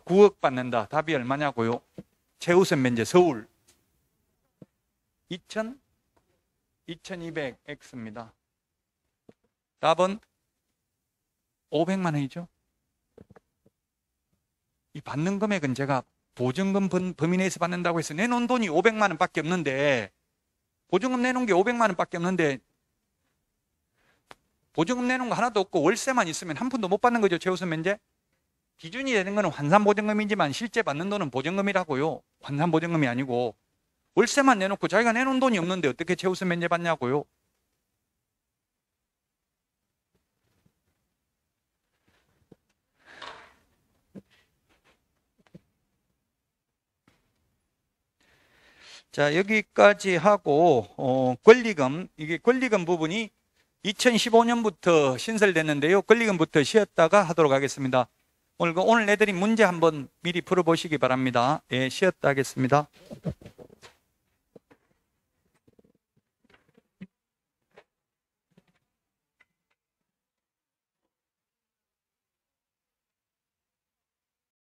9억 받는다. 답이 얼마냐고요? 최우선 면제 서울 2,200X입니다. 답은 500만 원이죠. 이 받는 금액은 제가 보증금 범위 내에서 받는다고 해서 내놓은 돈이 500만 원밖에 없는데, 보증금 내놓은 게 500만 원밖에 없는데 보증금 내놓은 거 하나도 없고 월세만 있으면 한 푼도 못 받는 거죠. 최우선 면제. 기준이 되는 거는 환산 보증금이지만 실제 받는 돈은 보증금이라고요. 환산 보증금이 아니고. 월세만 내놓고 자기가 내놓은 돈이 없는데 어떻게 최우선 면제 받냐고요. 자, 여기까지 하고 권리금, 이게 권리금 부분이 2015년부터 신설됐는데요. 권리금부터 쉬었다가 하도록 하겠습니다. 오늘 내드린 문제 한번 미리 풀어보시기 바랍니다. 예, 쉬었다 하겠습니다.